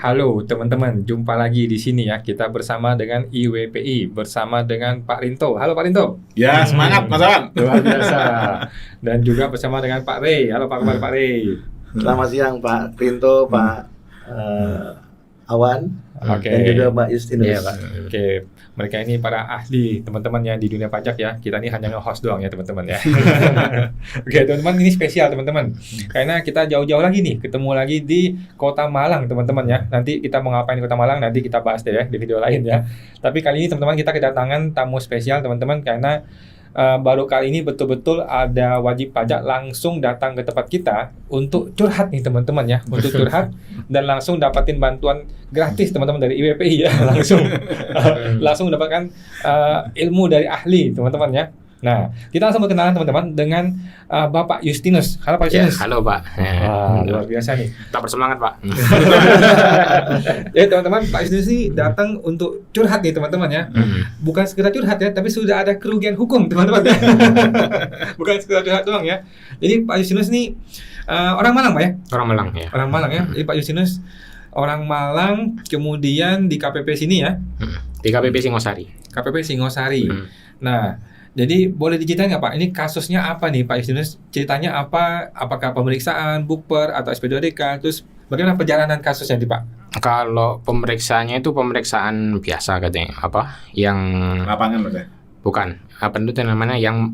Halo teman-teman, jumpa lagi di sini ya. Kita bersama dengan IWPI, bersama dengan Pak Rinto. Halo Pak Rinto. Ya, semangat Mas Awan. Luar biasa. Dan juga bersama dengan Pak Rey. Halo Pak kabar Pak Rey. Selamat siang Pak Rinto, Pak Awan, dan juga Mbak Justinus. Iya, Pak. Oke, mereka ini para ahli teman-teman ya di dunia pajak ya. Kita ini hanya nge-host doang ya teman-teman ya. Oke teman-teman, ini spesial teman-teman. Karena kita jauh-jauh lagi nih, ketemu lagi di Kota Malang teman-teman ya. Nanti kita mau ngapain di Kota Malang, nanti kita bahas deh ya di video lain ya. Tapi kali ini teman-teman kita kedatangan tamu spesial teman-teman, karena baru kali ini betul-betul ada wajib pajak langsung datang ke tempat kita untuk curhat nih teman-teman ya, untuk curhat dan langsung dapatin bantuan gratis teman-teman dari IWPI ya, langsung mendapatkan ilmu dari ahli teman-teman ya. Nah, kita langsung berkenalan teman-teman dengan Bapak Justinus. Halo Pak Justinus. Ya, halo Pak. Luar biasa nih. Tetap bersemangat Pak. Jadi teman-teman, Pak Justinus ini datang untuk curhat nih teman-teman ya. Bukan sekedar curhat ya, tapi sudah ada kerugian hukum teman-teman ya. Bukan sekedar curhat doang ya. Jadi Pak Justinus ini orang Malang Pak ya? Orang Malang ya. Orang Malang ya. Jadi Pak Justinus orang Malang, kemudian di KPP sini ya. Di KPP Singosari. KPP Singosari. Nah, jadi boleh diceritain nggak Pak? Ini kasusnya apa nih Pak Justinus? Ceritanya apa? Apakah pemeriksaan, bukper atau SP2DK? Terus bagaimana perjalanan kasusnya nih Pak? Kalau pemeriksaannya itu pemeriksaan biasa katanya. Apa? Yang Lapangan Mas ya? bukan. Apa itu namanya? Yang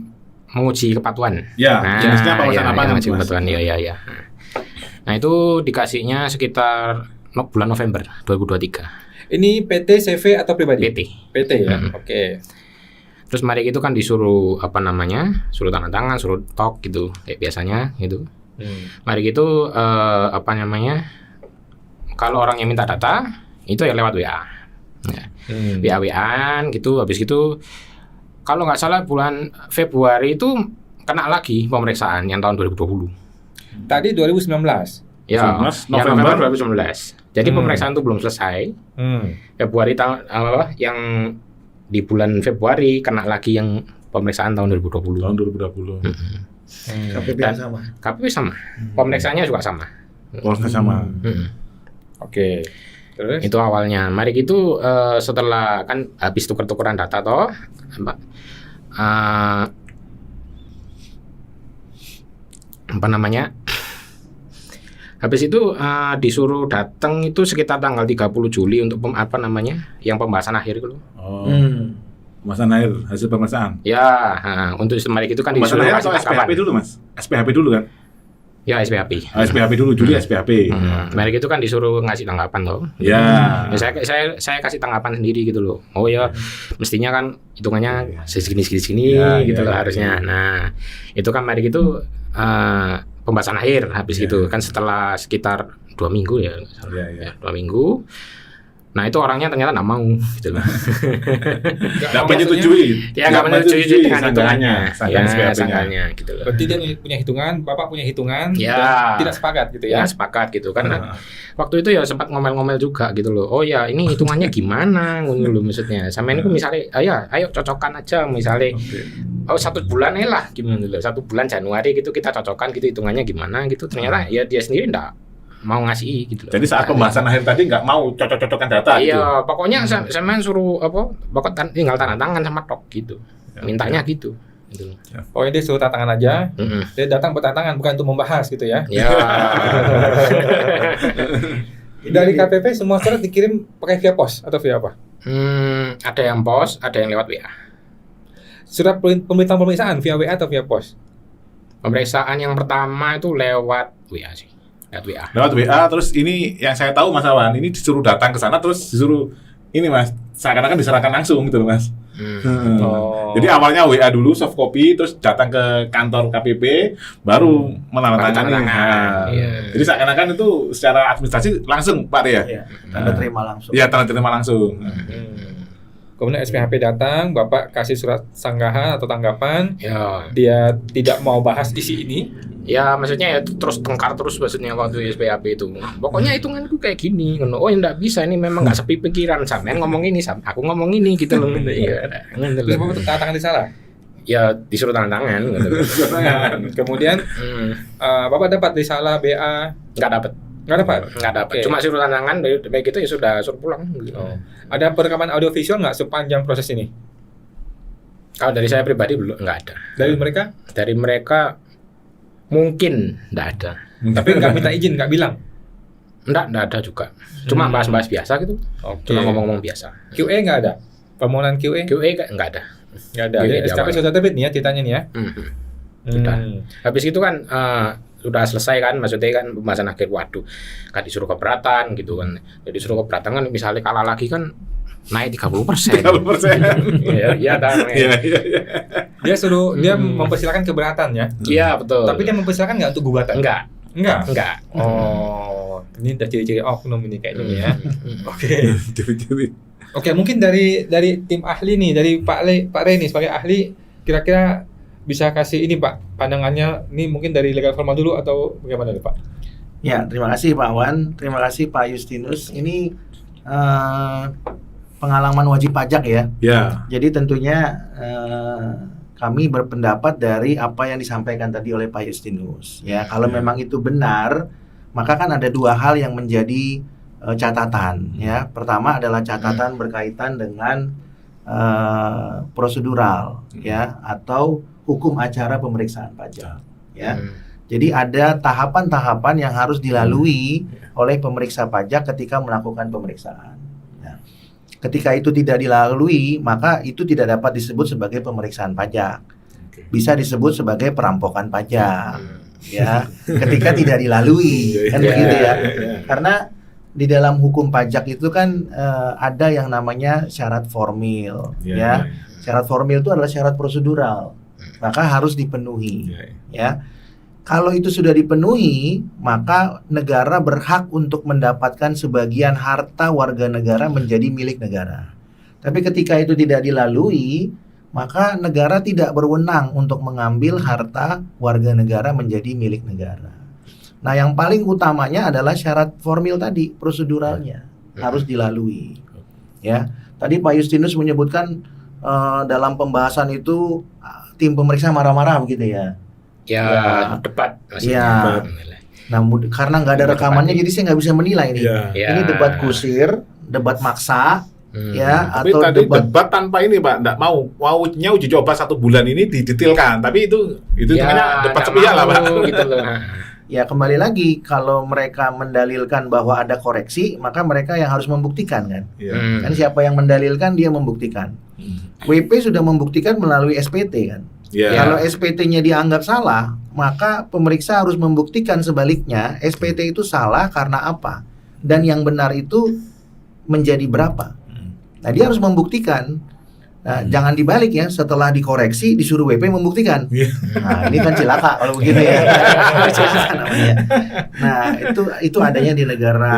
menguji kepatuhan. Ya, jenisnya pemeriksaan yang lapangan menguji Mas. kepatuhan. Iya. Nah, itu dikasihnya sekitar bulan November 2023. Ini PT, CV atau pribadi? PT ya. Oke. Terus mari itu kan disuruh suruh tanda tangan, suruh tok gitu, kayak biasanya gitu. Mari gitu kalau orang yang minta data itu ya lewat WA, WA-WAan gitu. Habis gitu kalau nggak salah bulan Februari itu kena lagi pemeriksaan yang tahun 2020. Tadi 2019. Ya, 19 yang November. 2019. Jadi pemeriksaan itu belum selesai. Februari yang di bulan Februari kena lagi yang pemeriksaan tahun 2020. Tahun 2020. KPP Dan sama. KPP sama. Pemeriksaannya juga sama. Polsnya sama. Oke. Terus? Itu awalnya. Mari gitu setelah kan habis tuker-tukeran data toh, habis itu disuruh datang itu sekitar tanggal 30 Juli untuk yang pembahasan akhir itu. Oh. Pembahasan akhir hasil pemeriksaan. Ya, untuk mari itu kan Pembahasan disuruh akhir kasih atau tanggapan. SPHP dulu Mas? SPHP dulu kan? Ya, SPHP. SPHP dulu, Juli SPHP. Mari itu kan disuruh ngasih tanggapan toh. Ya. Ya, saya kasih tanggapan sendiri gitu loh. Oh ya, mestinya kan hitungannya segini Ya, gitu ya, loh ya, harusnya. ya. Nah, itu kan mari gitu pembahasan akhir habis gitu kan setelah sekitar 2 minggu ya. Ya. 2 minggu. Nah, itu orangnya ternyata nggak mau gitu loh. Nggak menyetujui. Ya nggak menyetujui dengan hitungannya. Sangkaan Ya, SPHP-nya. sangkaannya gitu loh. Berarti dia punya hitungan, Bapak punya hitungan, Ya. dan tidak sepakat gitu ya? Ya sepakat gitu kan. Waktu itu ya sempat ngomel-ngomel juga gitu loh. Oh ya ini hitungannya gimana ngono loh maksudnya. Sama ini misalnya ayo cocokkan aja misalnya. Oh 1 bulan lah gimana loh. 1 bulan Januari gitu kita cocokkan gitu hitungannya gimana gitu. Ternyata ya dia sendiri enggak mau ngasih gitu loh. Jadi saat pembahasan akhir tadi nggak mau cocok-cocokkan data gitu. Iya, pokoknya saya suruh pokoknya tinggal tanda tangan sama tok gitu. Mintanya gitu. Gitu. Oh ini dia suruh tanda tangan aja, dia datang bertanda tangan bukan untuk membahas gitu ya? Ya. Dari KPP semua surat dikirim pakai via pos atau via apa? Ada yang pos, ada yang lewat WA. Surat pemeriksaan via WA atau via pos? Pemeriksaan yang pertama itu lewat WA sih. Lewat WA. Lewat WA, terus ini yang saya tahu Mas Awan, ini disuruh datang ke sana terus disuruh ini Mas, seakan-akan diserahkan langsung gitu loh Mas. Oh. Jadi awalnya WA dulu soft copy, terus datang ke kantor KPP, baru menandatangani. Menandatangani. Iya. Jadi seakan-akan itu secara administrasi langsung Pak ya? Iya, tanda terima langsung. Iya, tanda terima langsung. Kemudian SPHP datang, Bapak kasih surat sanggahan atau tanggapan, Ya. dia tidak mau bahas isi ini. Ya maksudnya ya terus tengkar terus maksudnya waktu SPHP itu. Pokoknya hitunganku kayak gini. Oh enggak bisa ini memang enggak sepi pikiran. Sampean ngomong ini, aku ngomong ini gitu loh. Iya. Terus Bapak tanda tangan di salah. Ya disuruh tanda tangan gitu. Kemudian Bapak dapat risalah BA Enggak dapat. Nggak dapat. Nggak dapat. Oke. Cuma suruh tanda tangan, baik gitu ya sudah suruh pulang. Gitu. Oh. Ada perekaman audio visual nggak sepanjang proses ini? Kalau dari saya pribadi belum, nggak ada. Dari mereka? Dari mereka mungkin nggak ada. Tapi nggak minta izin, nggak bilang. Nggak ada juga. Cuma bahas-bahas biasa gitu. Oke. Cuma ngomong-ngomong biasa. QA nggak ada? Permohonan QA? QA nggak ada. Nggak ada. QA Jadi di SKP awal. sudah terbit nih ya ceritanya nih ya? Sudah. Habis itu kan sudah selesai kan, maksudnya kan pembahasan akhir, waduh kan disuruh keberatan gitu kan. Jadi disuruh keberatan kan misalnya kalah lagi kan naik 30%. 30%. Iya kan. Iya, iya, iya. Dia suruh, dia mempersilahkan keberatan ya? Iya betul. Tapi dia mempersilahkan nggak untuk gugatan? enggak. Enggak? Oh, ini udah ciri-ciri oknum ini kayaknya nih ya. Oke. Jadi Oke, mungkin dari tim ahli nih, dari Pak Rey nih sebagai ahli, kira-kira bisa kasih ini Pak, pandangannya ini mungkin dari legal formal dulu atau bagaimana nih Pak? Ya, terima kasih Pak Wan, terima kasih Pak Justinus. Ini pengalaman wajib pajak ya. ya. Jadi tentunya kami berpendapat dari apa yang disampaikan tadi oleh Pak Justinus. Ya, kalau memang itu benar, maka kan ada dua hal yang menjadi catatan. Ya, pertama adalah catatan berkaitan dengan prosedural, ya, atau hukum acara pemeriksaan pajak. Ya, jadi ada tahapan-tahapan yang harus dilalui oleh pemeriksa pajak ketika melakukan pemeriksaan. Ketika itu tidak dilalui, maka itu tidak dapat disebut sebagai pemeriksaan pajak. Bisa disebut sebagai perampokan pajak. Ya, ketika tidak dilalui, kan begitu ya. Karena di dalam hukum pajak itu kan ada yang namanya syarat formil, ya. Syarat formil itu adalah syarat prosedural, maka harus dipenuhi, ya. Kalau itu sudah dipenuhi, maka negara berhak untuk mendapatkan sebagian harta warga negara menjadi milik negara. Tapi ketika itu tidak dilalui, maka negara tidak berwenang untuk mengambil harta warga negara menjadi milik negara. Nah, yang paling utamanya adalah syarat formil tadi, proseduralnya harus dilalui. Ya, tadi Pak Justinus menyebutkan dalam pembahasan itu tim pemeriksa marah-marah begitu ya. Ya, debat Ya. Nah, karena nggak ada rekamannya, jadi saya nggak bisa menilai nih. Ya. Ya. Ini debat kusir, debat maksa, ya, Tapi atau tadi debat. debat tanpa ini Pak, enggak maunya uji coba 1 bulan ini didetailkan, tapi itu namanya debat sepihak lah Pak. Gitu loh. Ya, kembali lagi, kalau mereka mendalilkan bahwa ada koreksi, maka mereka yang harus membuktikan kan. Iya. Kan siapa yang mendalilkan, dia membuktikan. WP sudah membuktikan melalui SPT kan. Iya. Kalau SPT-nya dianggap salah, maka pemeriksa harus membuktikan sebaliknya SPT itu salah karena apa dan yang benar itu menjadi berapa. Nah, dia harus membuktikan. Nah, jangan dibalik ya, setelah dikoreksi disuruh WP membuktikan. Nah, ini kan cilaka kalau begitu ya. Cilaka namanya. Nah, itu adanya di negara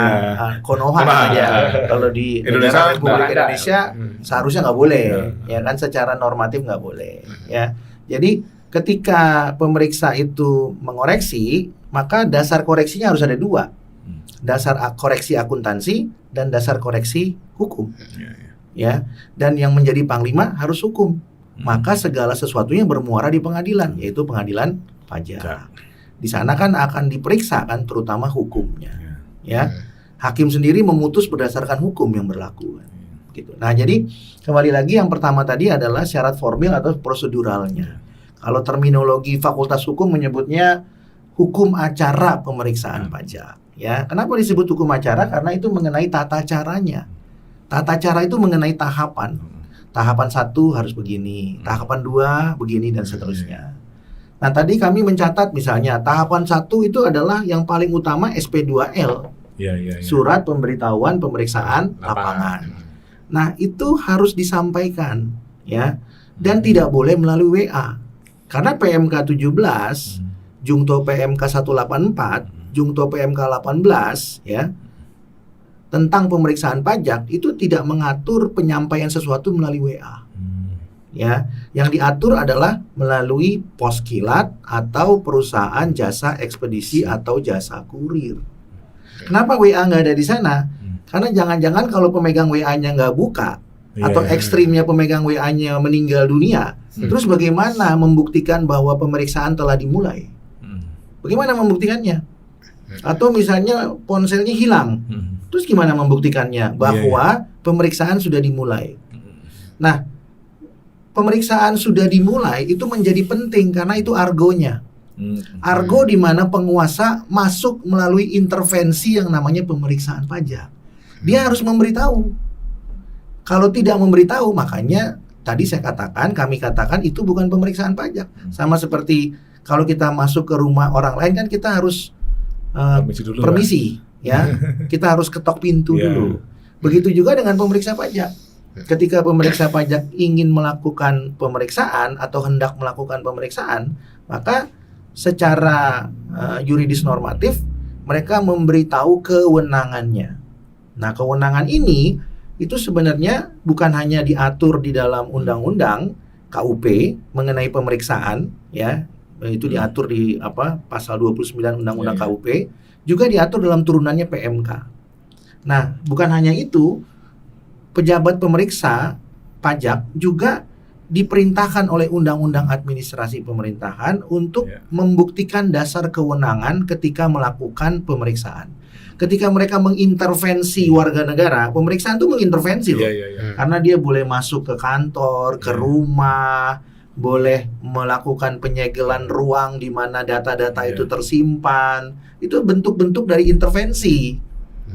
Konoha aja. Kalau di negara Republik Indonesia seharusnya nggak boleh, ya kan, secara normatif nggak boleh, ya. Jadi ketika pemeriksa itu mengoreksi, maka dasar koreksinya harus ada 2. Dasar koreksi akuntansi dan dasar koreksi hukum. Ya, dan yang menjadi panglima harus hukum. Maka segala sesuatunya bermuara di pengadilan, yaitu pengadilan pajak. Di sana kan akan diperiksa kan, terutama hukumnya. Ya, hakim sendiri memutus berdasarkan hukum yang berlaku. Gitu. Nah, jadi kembali lagi yang pertama tadi adalah syarat formil atau proseduralnya. Kalau terminologi Fakultas Hukum menyebutnya hukum acara pemeriksaan pajak. Ya, kenapa disebut hukum acara? Karena itu mengenai tata caranya. Tata cara itu mengenai tahapan. Tahapan 1 harus begini, tahapan 2 begini dan seterusnya. Nah, tadi kami mencatat misalnya tahapan 1 itu adalah yang paling utama SP2L. Surat pemberitahuan pemeriksaan lapangan. Nah, itu harus disampaikan, ya, dan tidak boleh melalui WA. Karena PMK 17, Jungto PMK 184, Jungto PMK 18, ya, tentang pemeriksaan pajak itu tidak mengatur penyampaian sesuatu melalui WA. Ya, yang diatur adalah melalui pos kilat atau perusahaan jasa ekspedisi atau jasa kurir. Kenapa WA nggak ada di sana? Karena jangan-jangan kalau pemegang WA-nya nggak buka, atau ekstrimnya pemegang WA-nya meninggal dunia, terus bagaimana membuktikan bahwa pemeriksaan telah dimulai? Bagaimana membuktikannya? Atau misalnya ponselnya hilang. Terus gimana membuktikannya? Bahwa pemeriksaan sudah dimulai. Nah, pemeriksaan sudah dimulai itu menjadi penting karena itu argonya. Argo di mana penguasa masuk melalui intervensi yang namanya pemeriksaan pajak. Dia harus memberitahu. Kalau tidak memberitahu, makanya tadi kami katakan itu bukan pemeriksaan pajak. Sama seperti kalau kita masuk ke rumah orang lain kan kita harus permisi, ya. Kita harus ketok pintu dulu. Begitu juga dengan pemeriksa pajak. Ketika pemeriksa pajak ingin melakukan pemeriksaan atau hendak melakukan pemeriksaan, maka secara yuridis normatif mereka memberitahu kewenangannya. Nah, kewenangan ini itu sebenarnya bukan hanya diatur di dalam undang-undang KUP mengenai pemeriksaan, ya. Itu diatur di pasal 29 undang-undang KUP, juga diatur dalam turunannya PMK. Nah, bukan hanya itu, pejabat pemeriksa pajak juga diperintahkan oleh Undang-Undang Administrasi Pemerintahan untuk membuktikan dasar kewenangan ketika melakukan pemeriksaan. Ketika mereka mengintervensi warga negara, pemeriksaan itu mengintervensi loh. Karena dia boleh masuk ke kantor, ke rumah, boleh melakukan penyegelan ruang di mana data-data itu tersimpan. Itu bentuk-bentuk dari intervensi,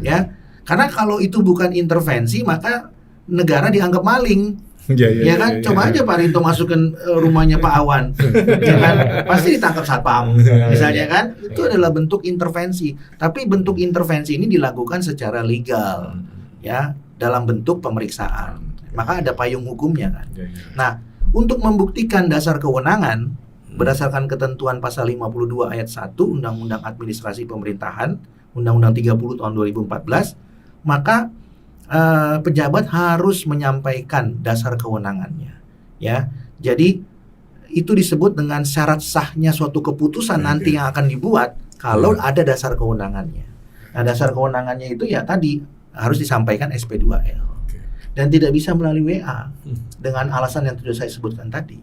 ya. Karena kalau itu bukan intervensi, maka negara dianggap maling. Ya kan, coba aja Pak Rinto masukin rumahnya Pak Awan, ya kan, pasti ditangkap satpam, misalnya kan, itu adalah bentuk intervensi. Tapi bentuk intervensi ini dilakukan secara legal, ya, dalam bentuk pemeriksaan. Maka ada payung hukumnya kan. Nah, untuk membuktikan dasar kewenangan berdasarkan ketentuan pasal 52 ayat 1 Undang-Undang Administrasi Pemerintahan, Undang-Undang 30 tahun 2014, maka pejabat harus menyampaikan dasar kewenangannya, ya. Jadi itu disebut dengan syarat sahnya suatu keputusan nanti yang akan dibuat kalau ada dasar kewenangannya. Nah, dasar kewenangannya itu ya tadi harus disampaikan SP2L dan tidak bisa melalui WA dengan alasan yang sudah saya sebutkan tadi,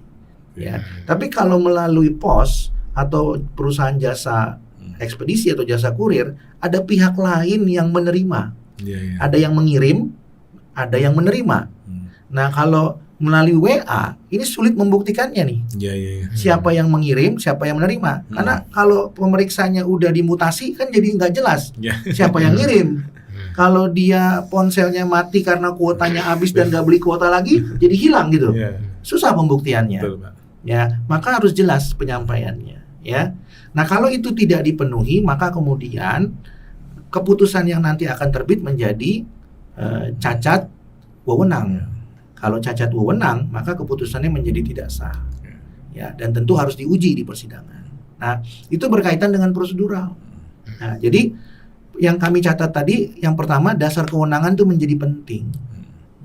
ya. Tapi kalau melalui pos atau perusahaan jasa ekspedisi atau jasa kurir, ada pihak lain yang menerima. Ada yang mengirim, ada yang menerima. Nah, kalau melalui WA ini sulit membuktikannya nih. Siapa yang mengirim, siapa yang menerima. Karena kalau pemeriksanya udah dimutasi kan jadi nggak jelas siapa yang ngirim. Kalau dia ponselnya mati karena kuotanya habis dan nggak beli kuota lagi, jadi hilang gitu. Susah pembuktiannya. Ya, maka harus jelas penyampaiannya. Ya. Nah, kalau itu tidak dipenuhi, maka kemudian keputusan yang nanti akan terbit menjadi cacat wewenang. Kalau cacat wewenang, maka keputusannya menjadi tidak sah. Ya, dan tentu harus diuji di persidangan. Nah, itu berkaitan dengan prosedural. Nah, jadi yang kami catat tadi, yang pertama dasar kewenangan itu menjadi penting.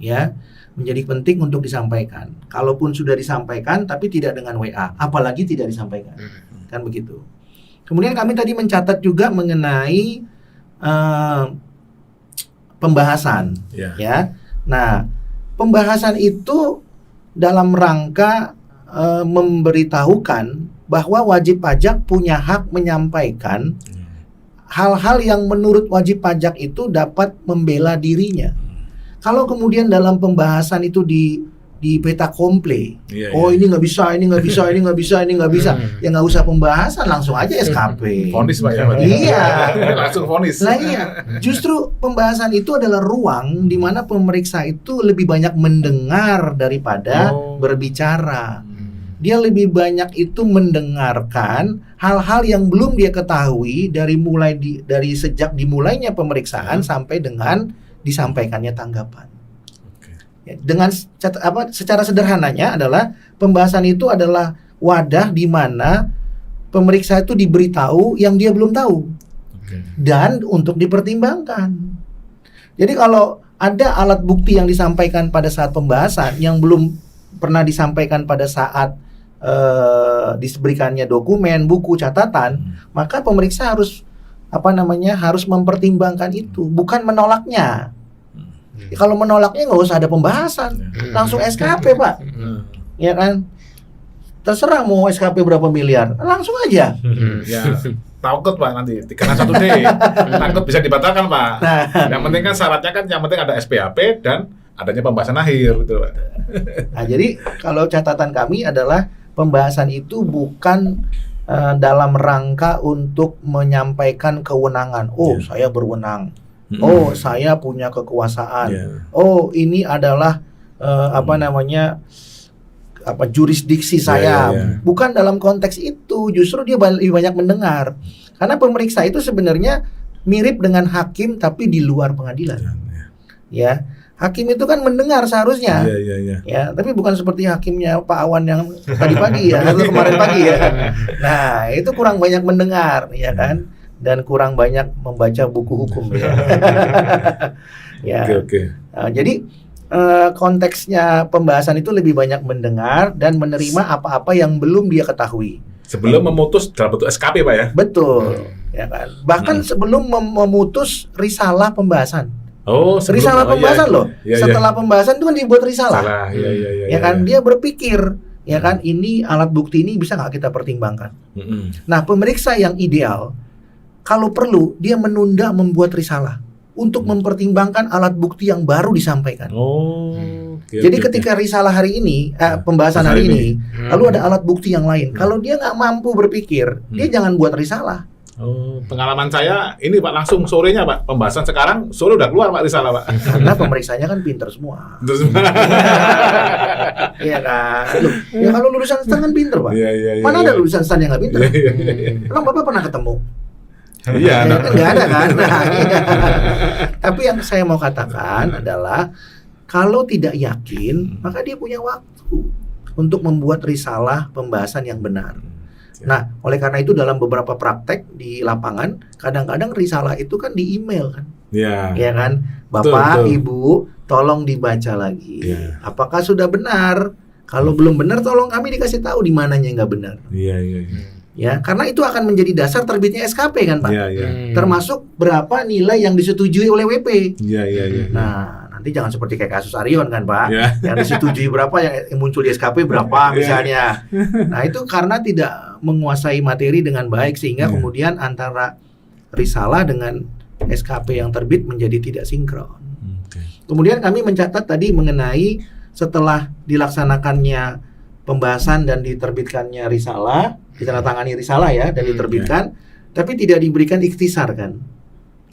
Ya, menjadi penting untuk disampaikan. Kalaupun sudah disampaikan tapi tidak dengan WA, apalagi tidak disampaikan. Kan begitu. Kemudian kami tadi mencatat juga mengenai pembahasan, ya. Nah, pembahasan itu dalam rangka memberitahukan bahwa wajib pajak punya hak menyampaikan hal-hal yang menurut wajib pajak itu dapat membela dirinya. Kalau kemudian dalam pembahasan itu di peta komple, ini nggak bisa, ini nggak bisa, ini nggak bisa, ini nggak bisa, ya nggak usah pembahasan, langsung aja SKP. Vonis Pak ya. Iya. Langsung vonis. Nah iya, justru pembahasan itu adalah ruang di mana pemeriksa itu lebih banyak mendengar daripada berbicara. Dia lebih banyak itu mendengarkan hal-hal yang belum dia ketahui dari sejak dimulainya pemeriksaan sampai dengan disampaikannya tanggapan. Dengan secara sederhananya adalah pembahasan itu adalah wadah di mana pemeriksa itu diberitahu yang dia belum tahu dan untuk dipertimbangkan. Jadi kalau ada alat bukti yang disampaikan pada saat pembahasan yang belum pernah disampaikan pada saat diberikannya dokumen, buku, catatan, maka pemeriksa harus harus mempertimbangkan itu, bukan menolaknya. Kalau menolaknya nggak usah ada pembahasan, langsung SKP Pak, ya kan? terserah mau SKP berapa miliar, langsung aja. Ya, takut Pak nanti dikena 1D. Takut bisa dibatalkan Pak. Nah, Yang penting kan syaratnya kan yang penting ada SPAP dan adanya pembahasan akhir gitu Pak. nah, jadi kalau catatan kami adalah pembahasan itu bukan dalam rangka untuk menyampaikan kewenangan. Oh, saya berwenang. Oh, saya punya kekuasaan. Iya. Oh, ini adalah jurisdiksi saya. iya. Bukan dalam konteks itu. Justru dia lebih banyak mendengar. Karena pemeriksa itu sebenarnya mirip dengan hakim tapi di luar pengadilan. Ya, hakim itu kan mendengar seharusnya. Iya. Ya, tapi bukan seperti hakimnya Pak Awan yang tadi pagi ya, atau kemarin pagi ya. Nah, itu kurang banyak mendengar, ya kan? Dan kurang banyak membaca buku hukum ya. Ya. Oke. Nah, jadi konteksnya pembahasan itu lebih banyak mendengar dan menerima apa-apa yang belum dia ketahui. Sebelum memutus dalam bentuk SKP Pak ya. Betul, ya kan? Bahkan sebelum memutus risalah pembahasan. Oh, Risalah pembahasan loh. Iya. Setelah pembahasan itu kan dibuat risalah. Salah. Iya. Ya kan, dia berpikir, ya kan, ini alat bukti ini bisa nggak kita pertimbangkan. Nah, pemeriksa yang ideal, kalau perlu dia menunda membuat risalah untuk mempertimbangkan alat bukti yang baru disampaikan. Oh. Jadi ketika risalah hari ini, pembahasan hari ini, lalu ada alat bukti yang lain. Kalau dia nggak mampu berpikir, dia jangan buat risalah. Oh, pengalaman saya ini Pak langsung sorenya Pak, pembahasan sekarang sore udah keluar Pak risalah Pak. Karena pemeriksanya kan pinter semua. Terus Iya kan? Loh, ya kalau lulusan STAN kan pinter Pak. Iya. Mana ada lulusan STAN yang nggak pinter? Iya. Emang Bapak pernah ketemu? Iya. Ya, kan nggak ada kan? Nah, iya. Tapi yang saya mau katakan adalah kalau tidak yakin, maka dia punya waktu untuk membuat risalah pembahasan yang benar. Nah, oleh karena itu dalam beberapa praktek di lapangan, kadang-kadang risalah itu kan di email kan, Iya. ya kan, Bapak, Betul. Ibu, tolong dibaca lagi. Iya. Apakah sudah benar? Kalau belum benar, tolong kami dikasih tahu di mananya nggak benar. Iya. Ya, karena itu akan menjadi dasar terbitnya SKP kan, Pak. Iya. Termasuk berapa nilai yang disetujui oleh WP. Iya. Nah, nanti jangan seperti kayak kasus Arion kan, Pak. Iya. Yang disetujui berapa, yang muncul di SKP berapa misalnya. Nah, itu karena tidak menguasai materi dengan baik sehingga Iya. kemudian antara risalah dengan SKP yang terbit menjadi tidak sinkron. Oke. Kemudian kami mencatat tadi mengenai setelah dilaksanakannya pembahasan dan diterbitkannya risalah, ditandatangani risalah ya dan diterbitkan, tapi tidak diberikan ikhtisar kan.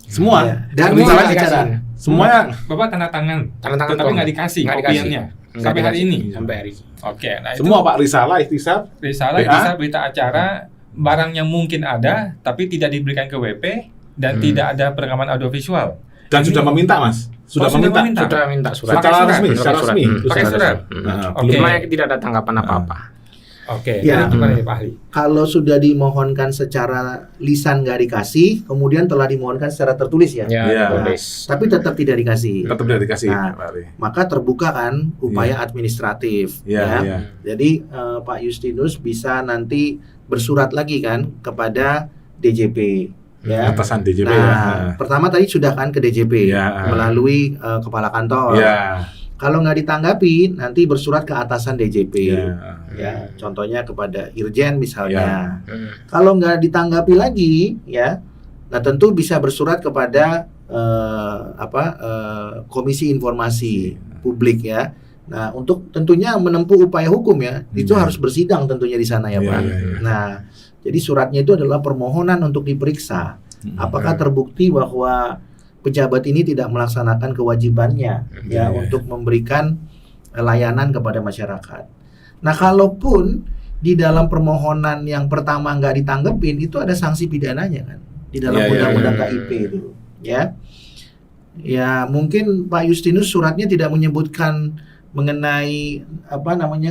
Semua. Ya. Dan Semua risalah dikasih. acara. Semuanya. Bapak tanda tangan Tanda-tangan tapi doang. nggak dikasih Nggak dikasih. kopiannya Nggak sampai hari dikasih. ini. Sampai hari ini. Oke, nah itu Semua Pak risalah, ikhtisar. risalah, BA. bisa berita acara, barang yang mungkin ada tapi tidak diberikan ke WP dan tidak ada perekaman audiovisual. Dan Ini- sudah meminta Mas. Sudah sudah meminta. meminta. Sudah minta surat. Pakai Secara surat. resmi, Pakai secara surat. resmi. Pakai surat. Nah, Oke. Cuma yang tidak ada tanggapan apa-apa. Oke, Ya. jadi gimana nih Pak Ahli? Kalau sudah dimohonkan secara lisan nggak dikasih, kemudian telah dimohonkan secara tertulis ya, Ya, Iya. tulis. tapi tetap tidak dikasih, Tetap tidak dikasih Nah. Pak Ali. maka terbuka kan upaya administratif. Iya, ya. iya. Jadi Pak Justinus bisa nanti bersurat lagi kan kepada DJP. Ya. Atasan DJP Nah, ya. pertama tadi sudah kan ke DJP Iya. melalui kepala kantor. Iya. Kalau nggak ditanggapi, nanti bersurat ke atasan DJP. Iya. Ya, contohnya kepada Irjen misalnya. Hmm. Kalau nggak ditanggapi lagi, ya, nah tentu bisa bersurat kepada Komisi Informasi Publik ya. Nah, untuk tentunya menempuh upaya hukum ya, itu harus bersidang tentunya di sana ya, Iya, Pak. iya, iya. Nah, jadi suratnya itu adalah permohonan untuk diperiksa. Apakah terbukti bahwa pejabat ini tidak melaksanakan kewajibannya ya Iya. untuk memberikan layanan kepada masyarakat. Nah, kalaupun di dalam permohonan yang pertama nggak ditanggepin, itu ada sanksi pidananya kan di dalam Iya, iya, undang-undang iya. KIP itu, ya. Ya, mungkin Pak Justinus suratnya tidak menyebutkan mengenai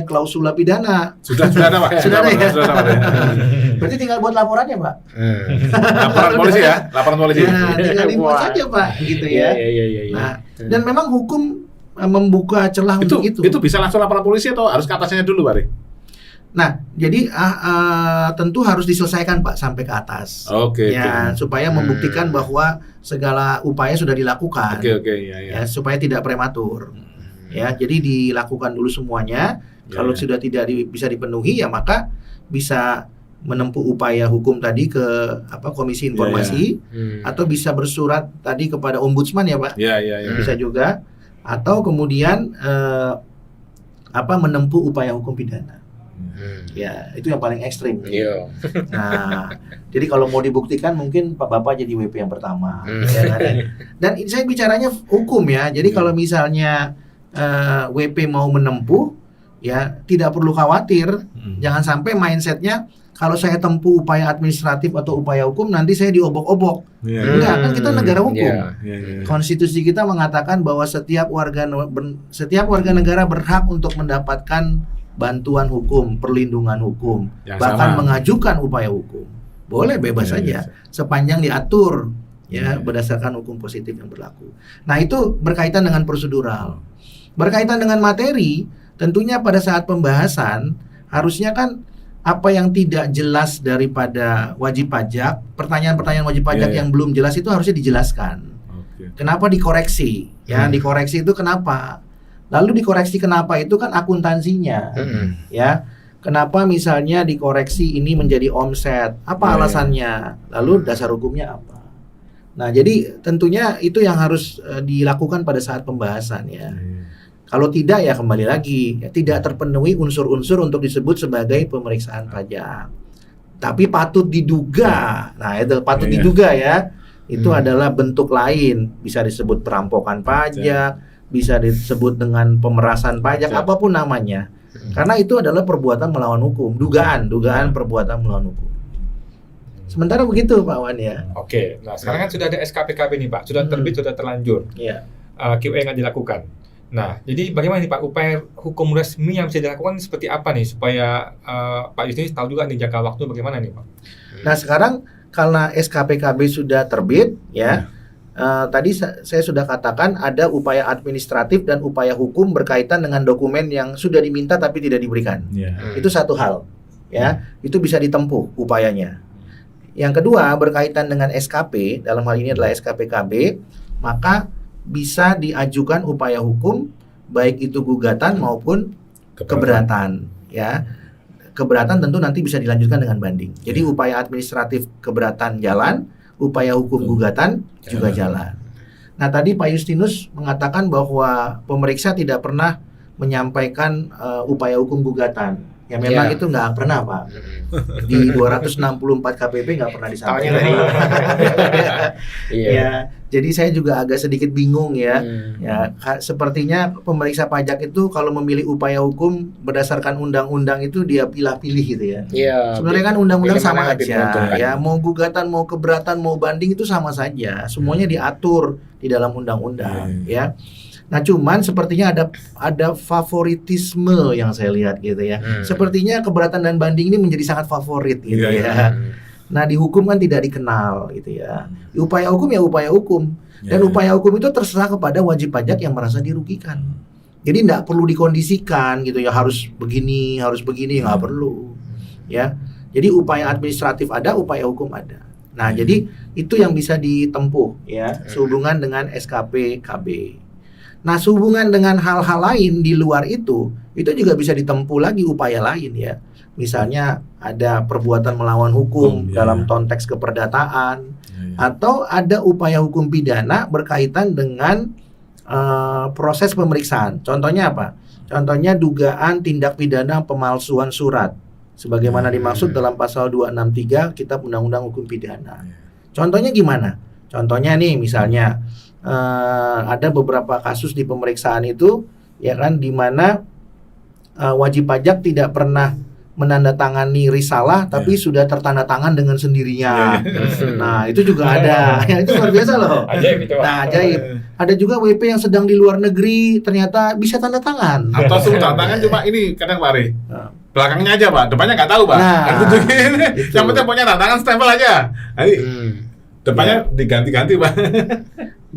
klausula pidana. Sudah ada Pak. Sudah ada ya? Sudah ada Pak. Berarti tinggal buat laporannya, Pak. Laporan polisi ya, laporan polisi. Nah, tinggal dibuat Wah. saja, Pak, gitu ya. Iya. Nah, dan memang hukum membuka celah untuk itu. Itu bisa langsung laporan polisi atau harus ke atasnya dulu, Pak? Nah, jadi tentu harus diselesaikan, Pak, sampai ke atas. Oke. Ya, supaya membuktikan bahwa segala upaya sudah dilakukan. Oke, ya. Ya, supaya tidak prematur. Ya, jadi dilakukan dulu semuanya. Kalau sudah tidak bisa dipenuhi, ya maka bisa menempuh upaya hukum tadi ke Komisi Informasi, atau bisa bersurat tadi kepada Ombudsman ya Pak. Bisa juga, atau kemudian menempuh upaya hukum pidana. Ya, itu yang paling ekstrim. Nah, jadi kalau mau dibuktikan mungkin Pak Bapak jadi WP yang pertama. Ya, dan saya bicaranya hukum ya. Jadi kalau misalnya WP mau menempuh, ya tidak perlu khawatir. Jangan sampai mindsetnya kalau saya tempuh upaya administratif atau upaya hukum nanti saya diobok-obok. Enggak, kan kita negara hukum. Konstitusi kita mengatakan bahwa setiap warga negara berhak untuk mendapatkan bantuan hukum, perlindungan hukum, yang bahkan sama. mengajukan upaya hukum. Boleh bebas saja sepanjang diatur ya berdasarkan hukum positif yang berlaku. Nah, itu berkaitan dengan prosedural. Berkaitan dengan materi, tentunya pada saat pembahasan harusnya kan apa yang tidak jelas daripada wajib pajak, pertanyaan-pertanyaan wajib pajak yang belum jelas itu harusnya dijelaskan. Kenapa dikoreksi? Ya, dikoreksi itu kenapa? Lalu dikoreksi kenapa itu kan akuntansinya. Ya. Kenapa misalnya dikoreksi ini menjadi omset? Apa alasannya? Lalu dasar hukumnya apa? Nah, jadi tentunya itu yang harus dilakukan pada saat pembahasan ya. Kalau tidak ya kembali lagi ya, tidak terpenuhi unsur-unsur untuk disebut sebagai pemeriksaan pajak. Tapi patut diduga. Nah, itu patut diduga ya. Itu adalah bentuk lain, bisa disebut perampokan pajak, bisa disebut dengan pemerasan pajak, apapun namanya. Karena itu adalah perbuatan melawan hukum, dugaan perbuatan melawan hukum. Sementara begitu Pak Wan ya. Oke, nah sekarang kan sudah ada SKPKB nih Pak, sudah terbit, sudah terlanjur. Iya. QA yang dilakukan. Nah, jadi bagaimana nih Pak upaya hukum resmi yang bisa dilakukan seperti apa nih supaya Pak Justinus tahu juga nih jangka waktu bagaimana nih Pak? Nah, sekarang karena SKPKB sudah terbit ya. Tadi saya sudah katakan ada upaya administratif dan upaya hukum berkaitan dengan dokumen yang sudah diminta tapi tidak diberikan. Itu satu hal ya. Itu bisa ditempuh upayanya. Yang kedua berkaitan dengan SKP, dalam hal ini adalah SKPKB, maka bisa diajukan upaya hukum baik itu gugatan maupun keberatan ya. Keberatan tentu nanti bisa dilanjutkan dengan banding. Jadi upaya administratif keberatan jalan, upaya hukum gugatan juga jalan. Nah, tadi Pak Justinus mengatakan bahwa pemeriksa tidak pernah menyampaikan upaya hukum gugatan. Ya memang itu nggak pernah Pak. Di 264 KPP nggak pernah disampaikan. Ya, jadi saya juga agak sedikit bingung ya. Ya, sepertinya pemeriksa pajak itu kalau memilih upaya hukum berdasarkan undang-undang itu dia pilih-pilih gitu ya. Sebenarnya kan undang-undang sama aja. Ya, mau gugatan, mau keberatan, mau banding itu sama saja. Semuanya diatur di dalam undang-undang ya. Nah, cuman sepertinya ada favoritisme yang saya lihat gitu ya. Sepertinya keberatan dan banding ini menjadi sangat favorit gitu ya. Nah, di hukum kan tidak dikenal gitu ya. Upaya hukum ya upaya hukum. Dan upaya hukum itu terserah kepada wajib pajak yang merasa dirugikan. Jadi tidak perlu dikondisikan gitu ya, harus begini, nggak perlu. Ya. Jadi upaya administratif ada, upaya hukum ada. Nah, jadi itu yang bisa ditempuh ya, sehubungan dengan SKPKB. Nah, sehubungan dengan hal-hal lain di luar itu juga bisa ditempuh lagi upaya lain ya. Misalnya ada perbuatan melawan hukum dalam konteks keperdataan, atau ada upaya hukum pidana berkaitan dengan proses pemeriksaan. Contohnya apa? Contohnya dugaan tindak pidana pemalsuan surat, sebagaimana dimaksud dalam pasal 263 Kitab Undang-Undang Hukum Pidana. Contohnya gimana? Contohnya nih misalnya ada beberapa kasus di pemeriksaan itu ya kan, di mana wajib pajak tidak pernah menandatangani risalah tapi sudah tertanda tangan dengan sendirinya. Nah, itu juga ada. Ya, itu luar biasa loh. Ajaib itu. Nah, ajaib. Ada juga WP yang sedang di luar negeri ternyata bisa tanda tangan. Atau suruh tanda tangan cuma ini kadang Pak Ari. Belakangnya aja Pak, depannya nggak tahu Pak. Nah, itu. Yang penting punya tanda tangan, stempel aja. Jadi depannya diganti-ganti Pak.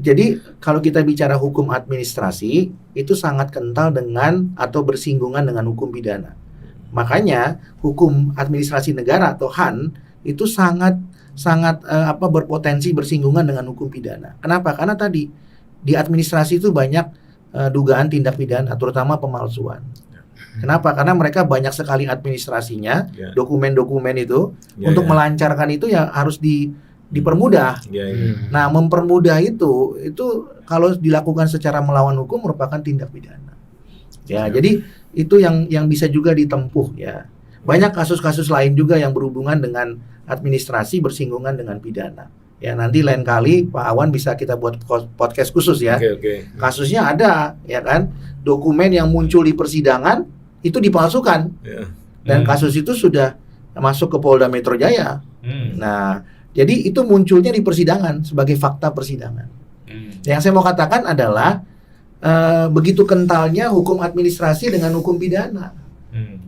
Jadi kalau kita bicara hukum administrasi itu sangat kental dengan atau bersinggungan dengan hukum pidana. Makanya hukum administrasi negara atau HAN itu sangat berpotensi bersinggungan dengan hukum pidana. Kenapa? Karena tadi di administrasi itu banyak dugaan tindak pidana, terutama pemalsuan. Kenapa? Karena mereka banyak sekali administrasinya, Ya. dokumen-dokumen itu. Ya, Untuk ya. melancarkan itu ya harus dipermudah. Ya, ya. Nah, mempermudah itu kalau dilakukan secara melawan hukum merupakan tindak pidana. Ya, jadi itu yang bisa juga ditempuh ya. Banyak kasus-kasus lain juga yang berhubungan dengan administrasi bersinggungan dengan pidana. Ya, nanti lain kali Pak Awan bisa kita buat podcast khusus ya. Oke. Kasusnya ada ya kan. Dokumen yang muncul di persidangan itu dipalsukan Ya. dan kasus itu sudah masuk ke Polda Metro Jaya. Nah, jadi itu munculnya di persidangan sebagai fakta persidangan. Yang saya mau katakan adalah begitu kentalnya hukum administrasi dengan hukum pidana.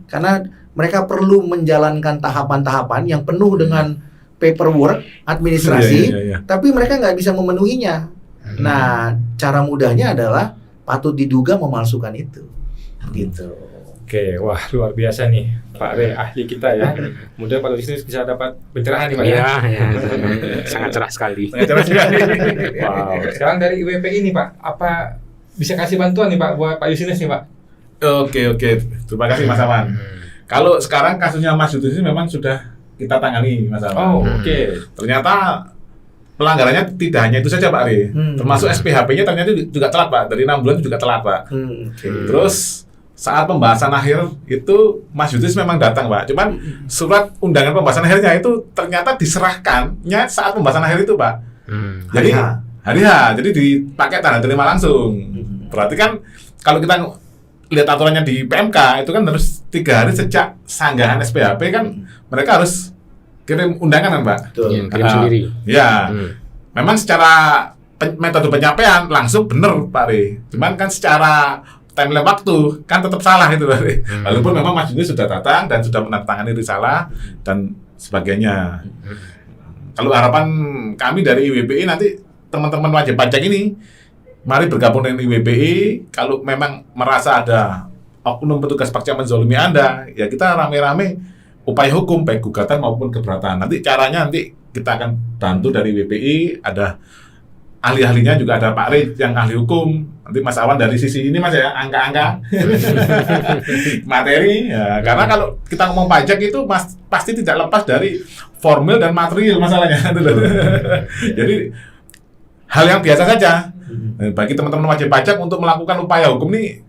Karena mereka perlu menjalankan tahapan-tahapan yang penuh dengan paperwork, administrasi, Ya. tapi mereka nggak bisa memenuhinya. Nah, cara mudahnya adalah patut diduga memalsukan itu. Gitu. Oke, wah luar biasa nih Pak Re, ahli kita ya. Kemudian Pak Lusius bisa dapat pencerahan nih Pak ya. Ya, sangat cerah sekali. Sangat cerah sekali. Wow. Sekarang dari IWPI nih Pak, apa bisa kasih bantuan nih Pak buat Pak Yusinus nih Pak? Oke. Terima kasih Mas Awan. Kalau sekarang kasusnya Mas Yusinus ini memang sudah kita tangani Mas Awan. Oh, oke. Ternyata pelanggarannya tidak hanya itu saja Pak Re. Termasuk SPHP-nya ternyata juga telat Pak. Dari 6 bulan itu juga telat Pak. Terus saat pembahasan akhir itu Mas Yusinus memang datang Pak. Cuman surat undangan pembahasan akhirnya itu ternyata diserahkannya saat pembahasan akhir itu Pak. Jadi hari H. Jadi dipakai tanda terima langsung. Berarti kan kalau kita lihat aturannya di PMK itu kan harus 3 hari sejak sanggahan SPHP kan mereka harus kirim undangan kan Pak. Betul. Kirim sendiri. Ya. Memang secara metode penyampaian langsung benar Pak Re. Cuman kan secara timeline waktu kan tetap salah itu Pak Re. Walaupun memang Mas Yusinus sudah datang dan sudah menandatangani risalah dan sebagainya. Kalau harapan kami dari IWPI nanti teman-teman wajib pajak ini mari bergabung dengan IWPI. Kalau memang merasa ada oknum petugas pajak menzolimi Anda, ya kita rame-rame upaya hukum baik gugatan maupun keberatan. Nanti caranya kita akan bantu dari IWPI, ada ahli-ahlinya juga ada Pak Rid yang ahli hukum. Nanti Mas Awan dari sisi ini Mas ya, angka-angka materi ya. Karena kalau kita ngomong pajak itu pasti tidak lepas dari formil dan material masalahnya. Jadi hal yang biasa saja. Bagi teman-teman wajib pajak untuk melakukan upaya hukum ini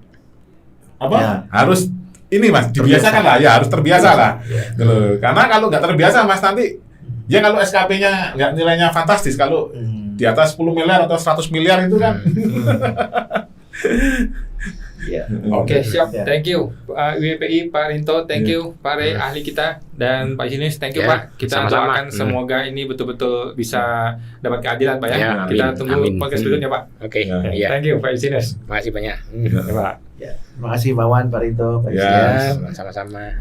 harus ini Mas dibiasakan lah ya, harus terbiasa lah. Gitu. Karena kalau nggak terbiasa Mas nanti ya kalau SKP-nya nggak nilainya fantastis, kalau di atas 10 miliar atau 100 miliar itu kan. Oke, siap. Ya. Thank you IWPI, Pak Rinto, thank you Pak Re, ahli kita, dan Pak Yusinus, thank you Ya, Pak. Kita sama-sama. doakan semoga ini betul-betul bisa dapat keadilan Pak ya. Ya, Kita amin. tunggu Amin. podcast berikutnya Pak. Oke, Ya. iya. Thank you Pak Yusinus. Makasih banyak. Ya, Pak. Ya, terima kasih Pak Wan, Pak Rito, Pak Ya. Yusinus. Sama-sama.